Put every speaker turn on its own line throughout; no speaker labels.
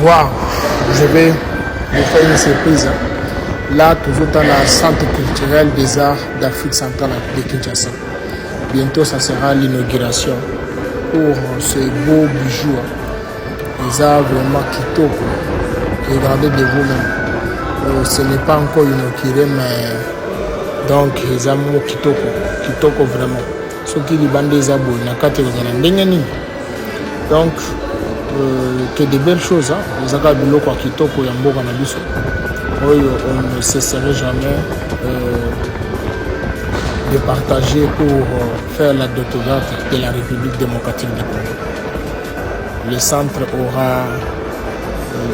voir, je vais vous faire une surprise. Là, toujours dans le Centre culturel des arts d'Afrique centrale de Kinshasa. Bientôt, ça sera l'inauguration pour ce beau bijou. Les arts vraiment kitoko. Regardez de vous-même. Ce n'est pas encore inauguré, mais donc les amours kitoko. Kitoko vraiment. Ce qui est bandé des abos, donc, que de belles choses. Les arts biloko kitoko yambo kanabiso. On ne cesserait jamais de partager pour faire la découverte de la République démocratique du Congo. Le centre aura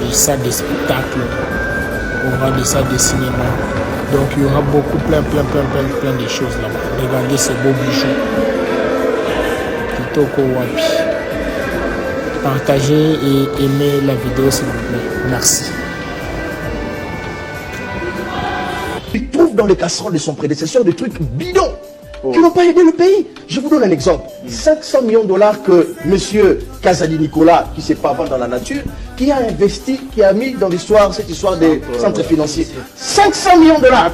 des salles de spectacle, aura des salles de cinéma. Donc il y aura beaucoup, plein de choses là-bas. Regardez ces beaux bijoux. Kitoko Wapi. Partagez et aimez la vidéo s'il vous plaît. Merci.
Il trouve dans les casseroles de son prédécesseur des trucs bidons qui n'ont pas aidé le pays. Je vous donne un exemple. 500 millions de dollars que M. Kazadi Nicolas, qui s'est pas vendu dans la nature, qui a investi, qui a mis dans l'histoire, cette histoire des centres financiers. 500 millions de dollars,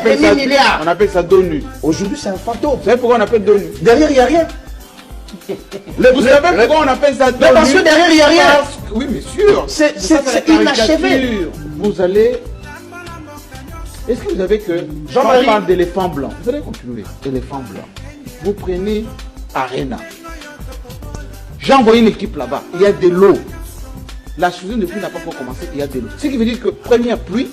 1,5 milliard.
On appelle ça d'ONU.
Aujourd'hui, c'est un fantôme.
Vous savez pourquoi on appelle d'ONU?
Derrière, il n'y a rien.
Vous savez pourquoi on appelle ça d'ONU?
Parce que derrière, il n'y a rien.
Oui, mais sûr.
C'est inachevé.
Vous allez... Est-ce que vous savez que
Jean-Marie
parle d'éléphant blanc? Vous allez continuer. Éléphant blanc. Vous prenez Arena. J'ai envoyé une équipe là-bas. Il y a de l'eau. La saison de pluie n'a pas encore commencé. Il y a de l'eau. Ce qui veut dire que première pluie,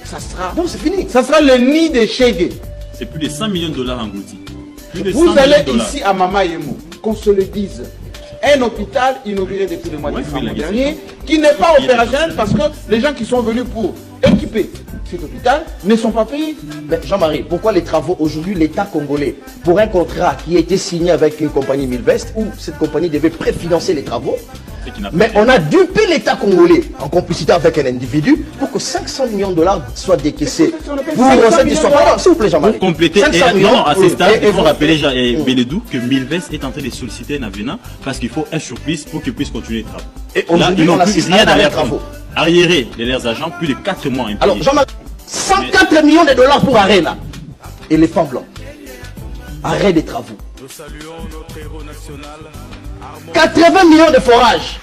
ça sera...
Non, c'est fini.
Ça sera le nid de Chegué.
C'est plus de 100 millions de dollars en Gouti.
Vous allez ici à Mama Yemo, qu'on se le dise. Un hôpital inauguré depuis le mois de décembre dernier, qui n'est pas opérationnel parce que les gens qui sont venus pour équiper cet hôpital ne sont pas payés.
Mais Jean-Marie, pourquoi les travaux aujourd'hui, l'État congolais, pour un contrat qui a été signé avec une compagnie Milvest, où cette compagnie devait préfinancer les travaux, mais on a dupé l'État congolais en complicité avec un individu pour que 500 millions de dollars soient décaissés. Pour cette histoire, s'il vous plaît Jean-Marie.
Pour compléter, non, à ce stade, il faut rappeler Bélédou que Milvest est en train de solliciter un avenant parce qu'il faut un surplus pour qu'il puisse continuer les travaux.
Et aujourd'hui, on a rien dans les travaux.
Arriéré de leurs agents, plus de 4 mois impayés.
Alors Jean-Marie, 104 millions de dollars pour Arena. Éléphant blanc. Arrêt des travaux. 80 millions de forages.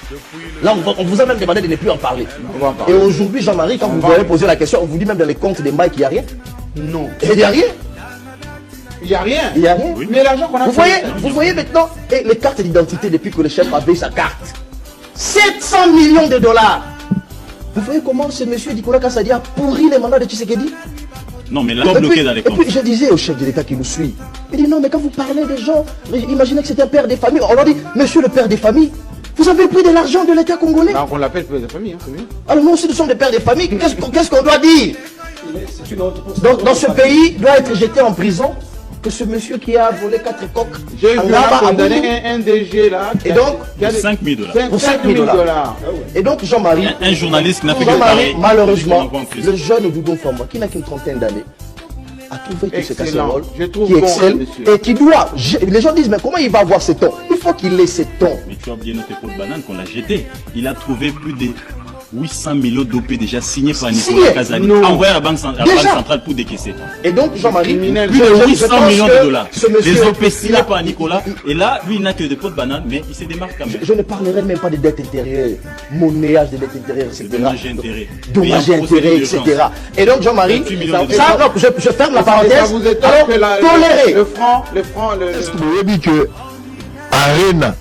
Là, on vous a même demandé de ne plus en parler. Et aujourd'hui, Jean-Marie, quand vous avez posé la question, on vous dit même dans les comptes des Mike qu'il n'y a rien.
Non.
Et il n'y a rien.
Il n'y a rien.
Il n'y a rien.
Oui. Mais l'argent qu'on a
vous voyez maintenant les cartes d'identité depuis que le chef avait sa carte. 700 millions de dollars. Vous voyez comment ce monsieur Nicolas Kassadi a pourri les mandats de Tshisekedi?
Non, mais là, bloqué dans les comptes.
Et puis je disais au chef de l'État qui nous suit, il dit non, mais quand vous parlez des gens, imaginez que c'était un père des familles. On leur dit, monsieur le père des familles, vous avez pris de l'argent de l'État congolais.
Alors on l'appelle père des familles, hein, c'est mieux.
Alors nous aussi nous sommes des pères des familles. Qu'est-ce qu'on doit dire? Dans ce pays, doit être jeté en prison que ce monsieur qui a volé 4 coques.
J'ai vu condamner un DG là.
Et donc,
5 000 $.
Pour 5 000 $. Et donc, Jean-Marie,
un journaliste qui n'a fait que parler.
Malheureusement, le jeune Doudou Famba, qui n'a qu'une trentaine d'années, a trouvé que c'est casserole, qui excelle et qui doit. Les gens disent, mais comment il va avoir ce ton? Il faut qu'il ait ce ton.
Mais tu as oublié notre pot de banane qu'on l'a jeté. Il a trouvé plus de 800 millions d'OP déjà signés par Nicolas Kazadi, envoyé à la banque centrale pour décaisser.
Et donc, Jean-Marie,
plus de 800 millions de dollars. Les OP signés par Nicolas. Et là, lui, il n'a que des pots de banane, mais il se démarque quand même.
Je ne parlerai même pas de dette intérieure, monnayage de dette intérieure, etc.
Dommages et intérêts.
Dommages et intérêts, etc. Et donc, Jean-Marie, je ferme la parenthèse. Alors, tolérer.
Le franc,
Vous avez dit que Arena,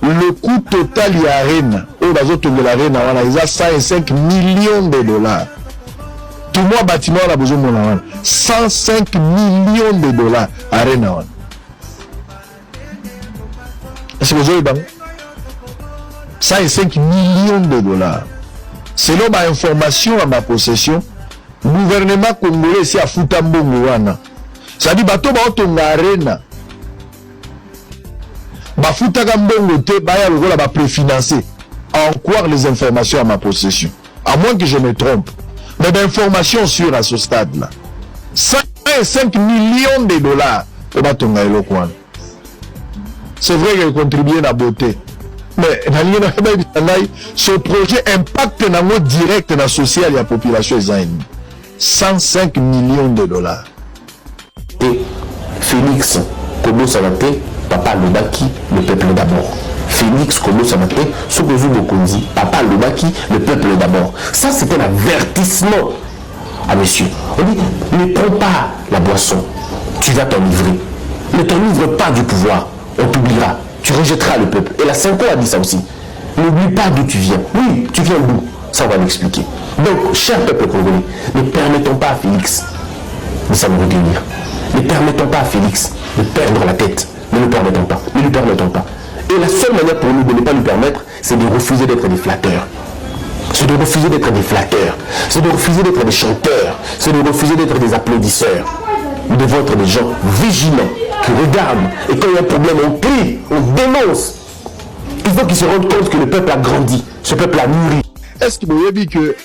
le coût total de Arena, au bazoto de l'Arena, il y a 105 millions de dollars. Tout le monde bâtiment a besoin de 105 millions de dollars Arena. Est-ce que vous avez 105 millions de dollars. Selon ma information à ma possession, le gouvernement congolais ici a foutu un bon wana. Ça dit bateau ba otonga Arena. Bafutaka mbongo te baya lokola ba préfinancer. En croire les informations à ma possession. À moins que je me trompe. Mais d'informations sûres à ce stade-là. 105 millions de dollars. C'est vrai qu'elle contribue à la beauté. Mais ce projet impacte direct dans la social et la population. 105 millions de dollars.
Et Félix Kobo Samate, papa Lobaki, le peuple d'abord. Félix Kobo Samate, Sokozu Bokonzi, papa Lobaki, le peuple d'abord. Ça, c'était un avertissement à monsieur. On dit, ne prends pas la boisson, tu vas t'enivrer. Ne t'enivre pas du pouvoir, on t'oubliera. Tu rejetteras le peuple. Et la Cinco a dit ça aussi. N'oublie pas d'où tu viens. Oui, tu viens d'où? Ça, on va l'expliquer. Donc, cher peuple congolais, ne permettons pas à Félix de s'en retenir. Ne permettons pas à Félix de perdre la tête. Ne le permettons pas. Ne lui permettons pas. Et la seule manière pour nous de ne pas lui permettre, c'est de refuser d'être des flatteurs. C'est de refuser d'être des flatteurs. C'est de refuser d'être des chanteurs. C'est de refuser d'être des applaudisseurs. Nous devons être des gens vigilants, qui regardent. Et quand il y a un problème, on crie, on dénonce. Il faut qu'ils se rendent compte que le peuple a grandi. Ce peuple a mûri.
Est-ce que vous avez dit que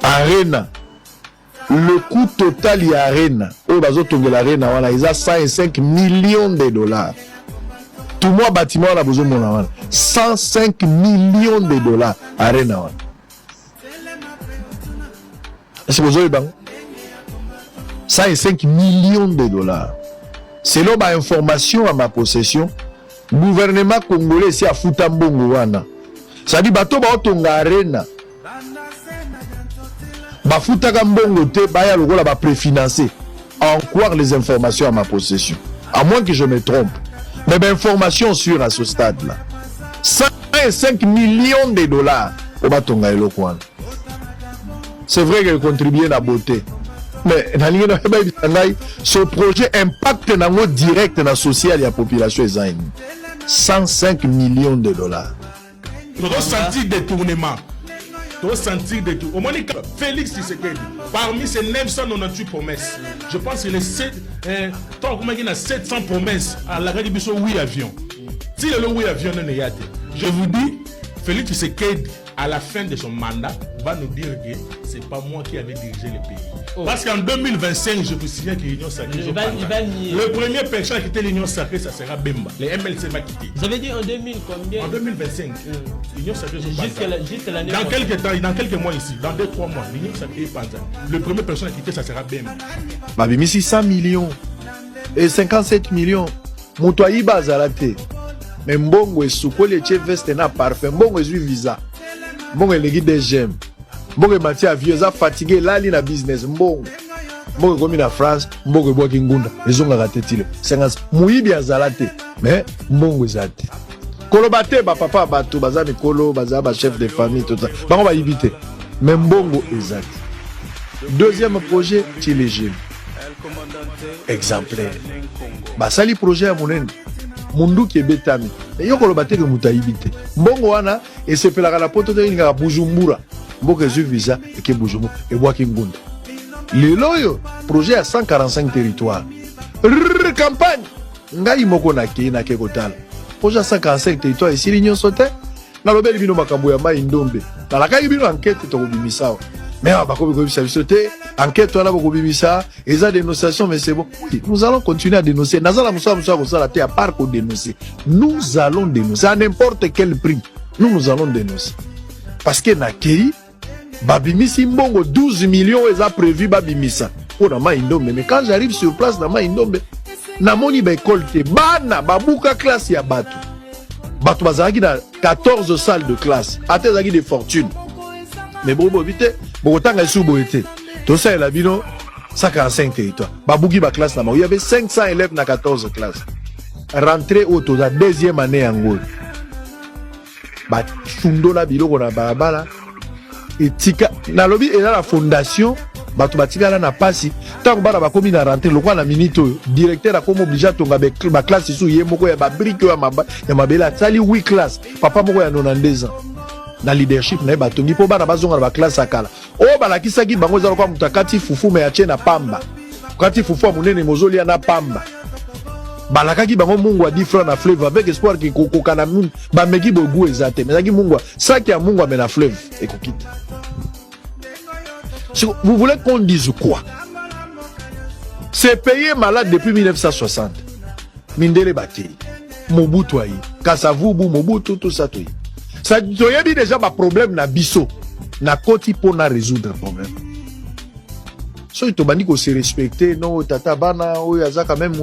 Arena, le coût total de l'Arena, au bazoto de l'Arena, il a 105 millions de dollars. Tout le monde bâtiment a besoin de 105 millions de dollars. Arena. Est-ce que vous avez dit 105 millions de dollars. Selon ma information à ma possession, le gouvernement congolais ici a foutu un bon wana. Ça dit bato ba otonga Arena. Ba fouta mbongo te ba ya lokola ba préfinancé. En croire les informations à ma possession. À moins que je me trompe. Mais l'information sur à ce stade-là. 105 millions de dollars au batonga elokwana. C'est vrai qu'elle contribue à la beauté. Mais ce projet impacte direct dans la social et la population. 105 millions de dollars.
Tu dois sentir détournement. Tu dois sentir détournement. Au moins, Félix Tshisekedi, parmi ces 998 promesses, je pense qu'il est 700 promesses à la République oui avion. Si le oui avion n'est pas, je vous dis, Félix Tshisekedi, à la fin de son mandat, va nous dire que ce n'est pas moi qui avais dirigé le pays. Oh. Parce qu'en 2025, je vous signale que l'Union Sacrée, le premier personne qui était l'Union Sacrée, ça sera Bemba. Le MLC va quitter.
Vous avez dit en 2000 combien? En
2025. L'Union Sacrée,
juste l'année
dans quelques temps, dans quelques mois ici, dans 2-3 mois, l'Union Sacrée est Panza. Le premier personne à quitter, ça sera Bemba.
Babi, 100 millions et 57 millions. Moutouaï Bazalate. Mais Mbongo est sous les chefs veste na parfait. Mbongo est visa. Mbongo est les des gemmes. Mbongo est Mathieu vieux, a fatigué là na business. Mbongo est comme en France. Mbongo est bois kingunda. Les ont raté tile. C'est un mouille bien zalate. Mais Mbongo est zalate. Kolobate ba papa bato baza mikolo baza ba chef de famille tout ça. Ba on va éviter. Mais Mbongo est zalate. Deuxième projet, Tchilégime. Exemplaire. Ba sali projet à Mounene. Mundu qui est betami. Mais yo kolobate que mutaibite. Mbongo wana et se pelaka la poto de nga Bujumbura. Mbongo est visa et que Bujumbura et bois kingunda. Le loyo projet à 145 territoires. Campagne. Ngai moko na ke na ke kotal. Projet à 145 territoires ici l'union sauté. Na lobeli bino makambo ya mai ndombe. Na la kai bino enquête to bimisa. Mais ba ko bimisa sauté. Enquête wana ko bimisa. Et dénonciation, mais c'est bon. Oui, nous allons continuer à dénoncer. À part qu'on dénoncer. Nous allons dénoncer à n'importe quel prix. Nous allons dénoncer. Parce que Nakei, Babimisi Mbongo, 12 millions, ils ont prévu Babimisa. Pour la Maïndombe. Mais quand j'arrive sur place dans Maïndombe, Namoni Bekolte, Bana, Babouka classe, ya Batu. Batu Bazaki dans 14 salles de classe. Atezaki de fortune. Mais bon, vite, bon, tant que sous été. Tout ça, il a bino 145 territoires. Babouki ba classe là-bas. Il y avait 500 élèves dans 14 classes. Rentrée au la deuxième année en Angola. Ba chundo la biloko na barabara. Et tika na lobby et dans la fondation, batu batika là na pasi. Tant que ba komi na rentrée le quoi na minute directeur a comme obligé tonga ba classe sous yemoko ya ba brique ya mabela sali 8 classes. Papa moko ya 92 ans. Na leadership na batongi po bana bazonga ba classe akala o balakisaki bango ezala kwa mutakati fufu me ache na pamba kati fufu munene mozoli na pamba balakaki bango mungu a 10 francs na fleuve avec espoir ki kokoka na mun ba meki bogu ezate mais zaki mungu saki ya mungu amena fleuve et kokita. Vous voulez qu'on dise quoi? C'est payé malade depuis 1960. Mindele Bakei. Mobutu ayi. Kasavubu, Mobutu, tout ça, tout. Ça, tu as déjà un problème na biso. Na koti pour na résoudre le problème. So, il te dit qu'on se respecter, non, tata bana, ou yaza quand même,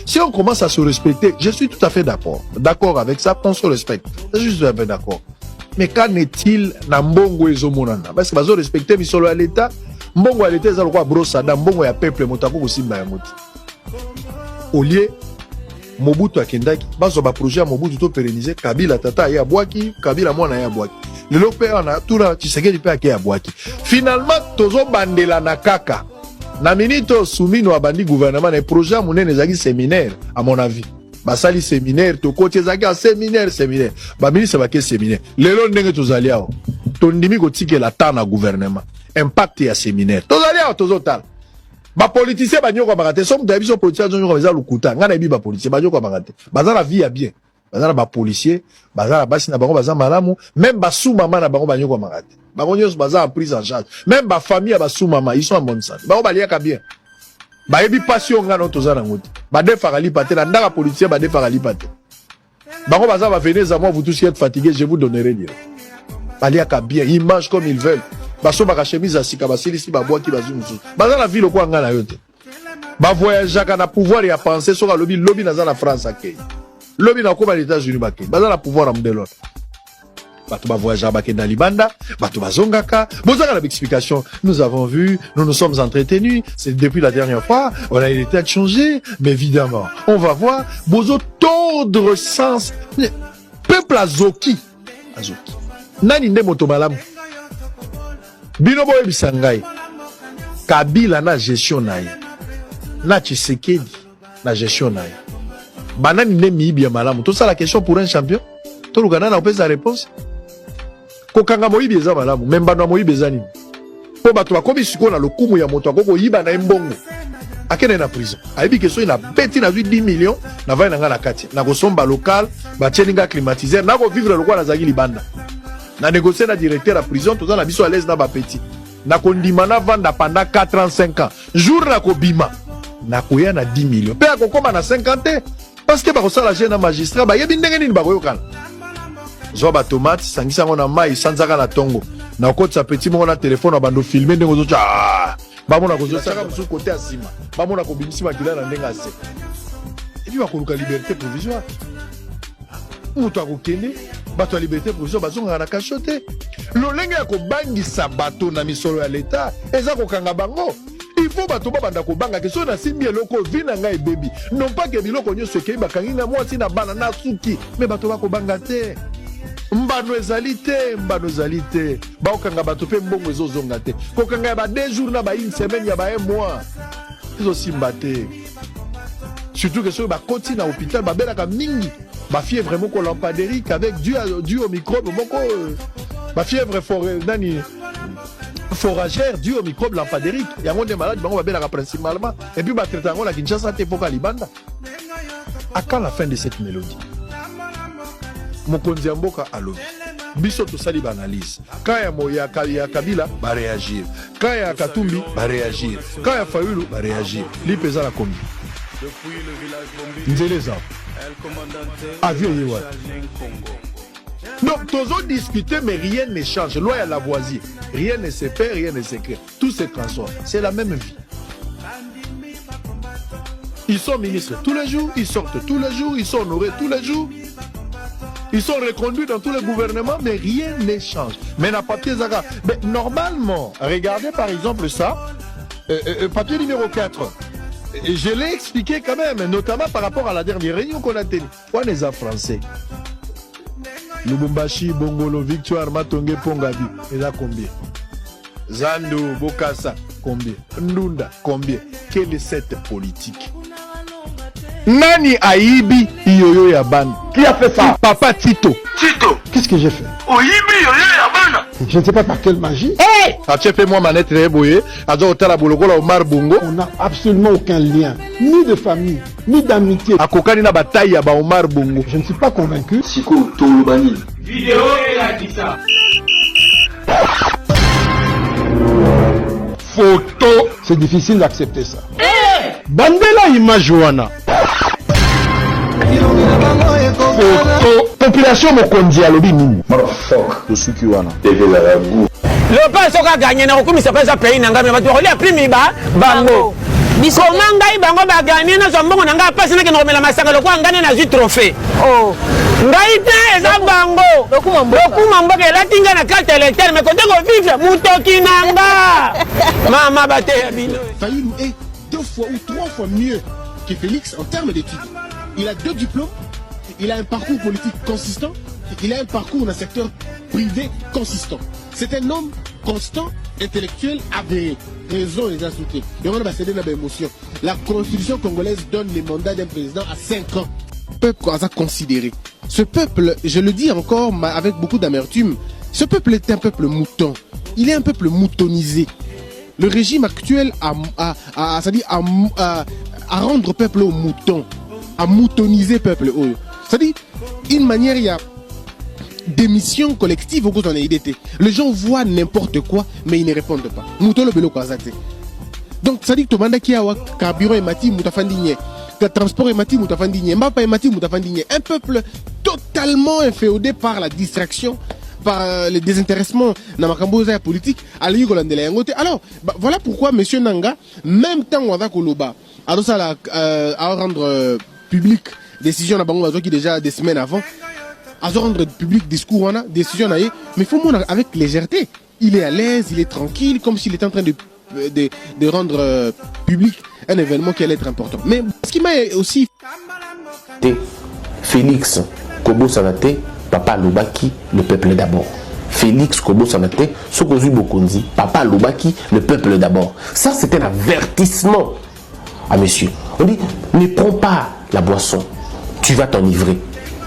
si on commence à se respecter, je suis tout à fait d'accord. D'accord avec ça, on se respecte. Je suis tout à fait d'accord. Mais qu'en est-il na mbongo ezomonana? Parce que bazo respecter misolo à l'état, mbongo à l'état ezalo kwa brosa da mbongo ya peuple motako kosimba ya moti. Au lieu Mobutu akendaki, bazo ba projet Mobutu to pérenniser Kabila tata ya bwaki, Kabila mwana ya bwaki. Lelo pe ana tula Tshisekedi pe ake ya bwaki. Finalement tozo bandela na kaka. Na minito soumino abandi gouvernement na projet munene zaki séminaire à mon avis. Basali séminaire to côté zaki séminaire ba ministre ba ke séminaire lelo ndenge tozali awo to ndimi ko tikela ta na gouvernement impact ya séminaire tozali awo tozotala ba politicien ba nyoko bakate somme de biso politicien nyoko baza lukuta ngana bi ba politicien ba nyoko bakate baza la vie ya bien baza ba policier baza la basi na bango baza malamu même ba sous maman na bango ba nyoko bakate bango nyos baza en prise en charge même ba famille ba sous maman ils sont en bonne santé bango baliaka bien. Ba yebi passion ngana tozana ngoti ba defaka lipate na ndaka politicien ba defaka lipate bango baza ba venez à moi vous tous qui êtes fatigués je vous donnerai dire baliaka bien ils mangent comme ils veulent baso ba chemise asika ba silisi ba bois qui ba zumusu baza na ville ko ngana yote ba voyager na pouvoir ya penser sur lobby na za na France akei lobby na ko ba les États-Unis ba kei baza na pouvoir am de l'autre. Bato ba voyager ba kenda libanda, bato ba zongaka, bozaka la explication. Nous avons vu, nous nous sommes entretenus, c'est depuis la dernière fois, on a eu des têtes changées, mais évidemment, on va voir, bozo tordre sens, peuple azoki, nani nde moto malamu, binobo ebisangai, Kabila na gestion nae, na Tshisekedi na gestion nae, banani nde miibi ya malamu, tout ça la question pour un champion, tout le Ghana n'a pas sa réponse. Kokanga moyibi eza malamu membano moyibi eza nini po bato bakomi siko na lokumu ya moto akoko yiba na mbongo akene na prison ayebi ke so ina beti na 10 millions na vai na ngala kati na kosomba local ba tieninga climatiser na ko vivre lokwa na zaki libanda na négocier na directeur la prison tout ça na biso à l'aise na ba petit na kondima na vanda pendant 4 ans 5 ans jour na ko bima na koya na 10 millions pe akokoma na 50 parce que ba ko sala jeune magistrat ba yebi ndenge nini ba koyokana zoba tomate sangisa ngona mai sanzaka na tongo na okotsa petit mo na téléphone na bando filmer ndenge ozocha ba mona kozo saka musu côté asima ba mona ko bimisi makila na ndenga se et puis ba koluka liberté provisoire muto akokende bato ya liberté provisoire bazonga na kachote lolenge ya kobangisa bato na misolo ya l'état eza kokanga bango. Il faut bato ba banda ko banga ke so na simbi eloko vina ngai baby non pas que biloko nyoso ke bakangi na mwasi na bana na suki mais bato ba ko banga te. Mbano ezali te baokanga bato pe mbongo ezozonga te kokanga ya ba 2 jours na ba une semaine ya ba 1 mois ezosimba te surtout que so ba koti na hôpital ba belaka mingi ba fièvre moko lampadérique avec dû au microbe moko ba fièvre foragère dû au microbe lampadérique yango nde malade bango ba belaka principalement et puis ba traiter yango na Kinshasa te poka libanda. À quand la fin de cette mélodie? Mokonzi mboka alobi biso to sali ba analyse kaya moya ya Kabila ba réagir kaya Katumbi ba réagir kaya Fayulu ba réagir lipeza la kombi nzeleza avion yewa donc tozo discuter mais rien ne change loi ya Lavoisier rien ne se perd rien ne se crée tout se transforme c'est la même vie. Ils sont ministres tous les jours ils sortent tous les jours ils sont honorés tous les jours. Ils sont reconduits dans tous les gouvernements, mais rien ne change. Mais la papier Zaga, mais normalement, regardez par exemple ça, papier numéro 4. Je l'ai expliqué quand même, notamment par rapport à la dernière réunion qu'on a tenue. On est en français. Lubumbashi, Bongolo, Victoire, Matonge, Pongabi. Et là combien? Zando, Bokassa, combien? Ndunda, combien? Quelle est cette politique? Nani Aibi Yoyo Yaban?
Qui a fait ça?
Papa Tito.
Tito.
Qu'est-ce que j'ai fait?
Oyibi Yoyo Yaban.
Je ne sais pas par quelle magie.
Hey!
As-tu fait moi manette Reboye? Azo Otala Boloko la Omar Bongo?
On n'a absolument aucun lien, ni de famille, ni d'amitié.
Akokani na bataille ya ba Omar Bongo.
Je ne suis pas convaincu.
Siko Tolobani.
Vidéo et la Kissa.
Photo. C'est difficile d'accepter ça. Bandela image wana.
population mokonzi alobi nini motherfuck tosuki wana evezala gu
Lopa soka gagné na kokumisa pesa pays na ngame bato kolia prime ba bango koma ngai bango ba gagné na zombongo na ngai pasi na ke nomela masaka lokwa ngane na ju trophée oh ngai te eza bango lokuma mboka elatinga na carte électeur mais kote ko vivre mutoki nanga mama bate ya bino
Fayulu est 2 fois ou 3 fois mieux que Félix en termes d'études. Il a 2 diplômes, il a un parcours politique consistant, il a un parcours dans le secteur privé consistant. C'est un homme constant, intellectuel, avéré. Raison et insulté. Et on va céder dans l'émotion. La constitution congolaise donne les mandats d'un président à 5 ans. Le peuple a considéré. Ce peuple, je le dis encore avec beaucoup d'amertume, ce peuple est un peuple mouton. Il est un peuple moutonisé. Le régime actuel a rendre peuple au mouton, à moutoniser peuple. C'est-à-dire, une manière, il y a des missions collectives au cours de l'idée. Les gens voient n'importe quoi, mais ils ne répondent pas. Mouton le belo kwazate. Donc, ça dit que tu mandas qui a carburant et mati moutafandigné, que transport et mati moutafandigné, mbapa et mati moutafandigné. Un peuple totalement inféodé par la distraction, par le désintéressement dans la politique. Alors, voilà pourquoi M. Nanga, même temps on va Koloba, à rendre public décision qui déjà des semaines avant, à rendre public discours, décision, mais il faut avec légèreté. Il est à l'aise, il est tranquille, comme s'il était en train de rendre public un événement qui allait être important. Mais ce qui m'a aussi...
Félix Kobo Sanate, Papa Lobaki, le peuple d'abord. Félix Kobo Sanate, Sokozu Bokonzi, Papa Lobaki, le peuple d'abord. Ça, c'est un avertissement à monsieur. On dit, ne prends pas la boisson, tu vas t'enivrer.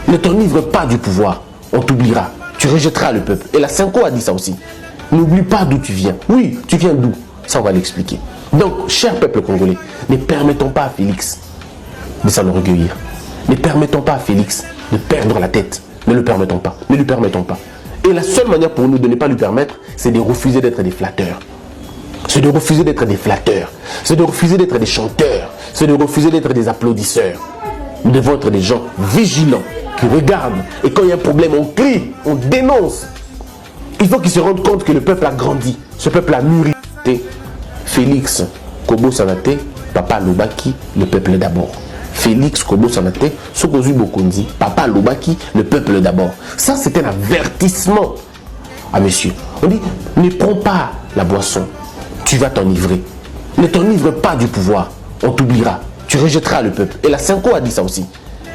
Ne t'enivre pas du pouvoir, on t'oubliera. Tu rejetteras le peuple. Et la Cinco a dit ça aussi. N'oublie pas d'où tu viens. Oui, tu viens d'où? Ça, on va l'expliquer. Donc, cher peuple congolais, ne permettons pas à Félix de s'enorgueillir. Ne permettons pas à Félix de perdre la tête. Ne le permettons pas. Ne lui permettons pas. Et la seule manière pour nous de ne pas lui permettre, c'est de refuser d'être des flatteurs. C'est de refuser d'être des flatteurs. C'est de refuser d'être des chanteurs. C'est de refuser d'être des applaudisseurs. Nous devons être des gens vigilants, qui regardent. Et quand il y a un problème, on crie, on dénonce. Il faut qu'ils se rendent compte que le peuple a grandi. Ce peuple a mûri. Félix Kobo Sanate, Papa Lobaki, le peuple d'abord. Félix Kobo Sanate, Sokozu Bokonzi, Papa Lobaki, le peuple d'abord. Ça, c'est un avertissement à monsieur. On dit, ne prends pas la boisson, tu vas t'enivrer. Ne t'enivre pas du pouvoir, on t'oubliera. Tu rejetteras le peuple. Et la Cinco a dit ça aussi.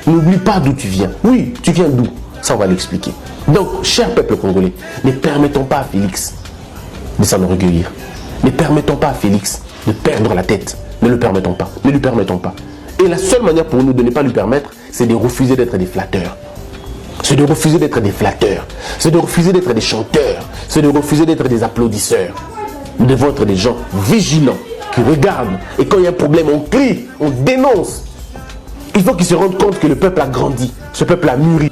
N'oublie pas d'où tu viens. Oui, tu viens d'où? Ça, on va l'expliquer. Donc, cher peuple congolais, ne permettons pas à Félix de s'enorgueillir. Ne permettons pas à Félix de perdre la tête. Ne le permettons pas. Ne lui permettons pas. Et la seule manière pour nous de ne pas lui permettre, c'est de refuser d'être des flatteurs. C'est de refuser d'être des flatteurs. C'est de refuser d'être des chanteurs. C'est de refuser d'être des applaudisseurs. Nous devons être des gens vigilants, qui regardent. Et quand il y a un problème, on crie, on dénonce. Il faut qu'ils se rendent compte que le peuple a grandi. Ce peuple a mûri.